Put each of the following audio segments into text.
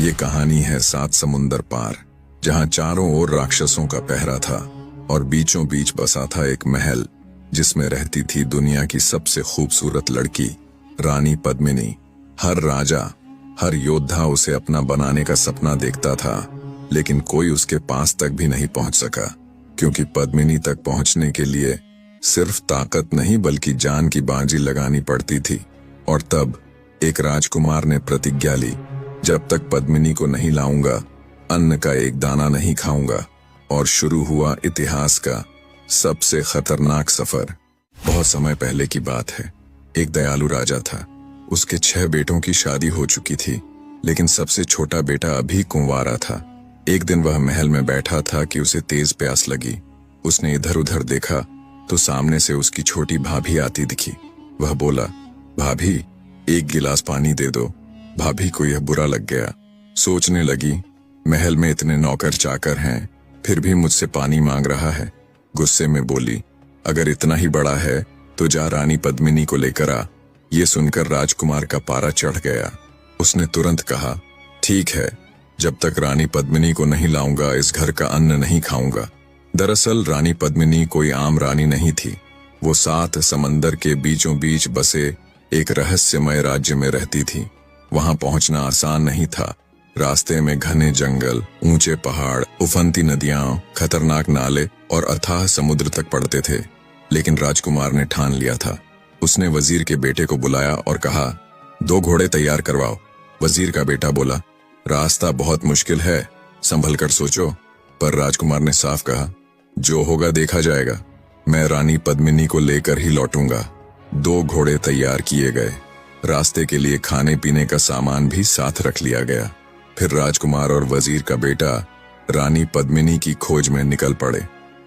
ये कहानी है 7 समुंदर पार, जहां चारों ओर राक्षसों का पहरा था और बीचों बीच बसा था एक महल जिसमें रहती थी दुनिया की सबसे खूबसूरत लड़की रानी पद्मिनी। हर राजा, हर योद्धा उसे अपना बनाने का सपना देखता था, लेकिन कोई उसके पास तक भी नहीं पहुंच सका, क्योंकि पद्मिनी तक पहुंचने के लिए सिर्फ ताकत नहीं बल्कि जान की बाजी लगानी पड़ती थी। और तब एक राजकुमार ने प्रतिज्ञा ली, जब तक पद्मिनी को नहीं लाऊंगा, अन्न का एक दाना नहीं खाऊंगा। और शुरू हुआ इतिहास का सबसे खतरनाक सफर। बहुत समय पहले की बात है। एक दयालु राजा था। उसके 6 बेटों की शादी हो चुकी थी, लेकिन सबसे छोटा बेटा अभी कुंवारा था। एक दिन वह महल में बैठा था कि उसे तेज प्यास लगी। उसने इधर उधर देखा तो सामने से उसकी छोटी भाभी आती दिखी। वह बोला, भाभी, एक गिलास पानी दे दो। भाभी को यह बुरा लग गया। सोचने लगी, महल में इतने नौकर चाकर हैं, फिर भी मुझसे पानी मांग रहा है। गुस्से में बोली, अगर इतना ही बड़ा है तो जा रानी पद्मिनी को लेकर आ। ये सुनकर राजकुमार का पारा चढ़ गया। उसने तुरंत कहा, ठीक है, जब तक रानी पद्मिनी को नहीं लाऊंगा इस घर का अन्न नहीं खाऊंगा। दरअसल रानी पद्मिनी कोई आम रानी नहीं थी। वो 7 समंदर के बीचों बीच बसे एक रहस्यमय राज्य में रहती थी। वहां पहुंचना आसान नहीं था। रास्ते में घने जंगल, ऊंचे पहाड़, उफनती नदियां, खतरनाक नाले और अथाह समुद्र तक पड़ते थे। लेकिन राजकुमार ने ठान लिया था। उसने वजीर के बेटे को बुलाया और कहा, 2 घोड़े तैयार करवाओ। वजीर का बेटा बोला, रास्ता बहुत मुश्किल है, संभल कर सोचो। पर राजकुमार ने साफ कहा, जो होगा देखा जाएगा। मैं रानी पद्मिनी को लेकर ही लौटूंगा। 2 घोड़े तैयार किए गए। रास्ते के लिए खाने पीने का सामान भी साथ रख लिया गया। फिर राजकुमार और वजीर का बेटा रानी पद्मिनी की खोज में निकल पड़े।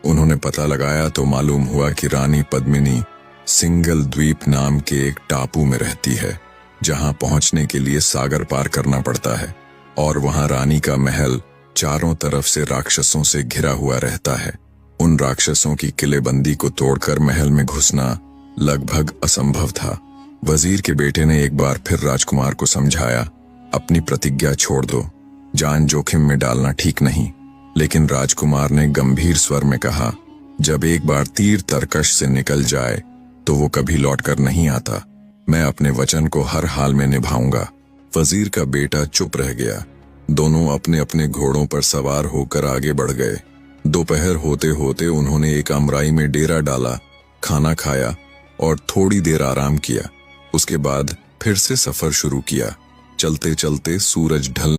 उन्होंने पता लगाया तो मालूम हुआ कि रानी पद्मिनी सिंगल द्वीप नाम के एक टापू में रहती है, जहां पहुंचने के लिए सागर पार करना पड़ता है। और वहां रानी का महल चारों तरफ से राक्षसों से घिरा हुआ रहता है। उन राक्षसों की किलेबंदी को तोड़कर महल में घुसना लगभग असंभव था। वजीर के बेटे ने एक बार फिर राजकुमार को समझाया, अपनी प्रतिज्ञा छोड़ दो, जान जोखिम में डालना ठीक नहीं। लेकिन राजकुमार ने गंभीर स्वर में कहा, जब एक बार तीर तरकश से निकल जाए तो वो कभी लौटकर नहीं आता। मैं अपने वचन को हर हाल में निभाऊंगा। वजीर का बेटा चुप रह गया। दोनों अपने अपने घोड़ों पर सवार होकर आगे बढ़ गए। दोपहर होते होते उन्होंने एक अमराई में डेरा डाला, खाना खाया और थोड़ी देर आराम किया। उसके बाद फिर से सफर शुरू किया। चलते चलते सूरज ढल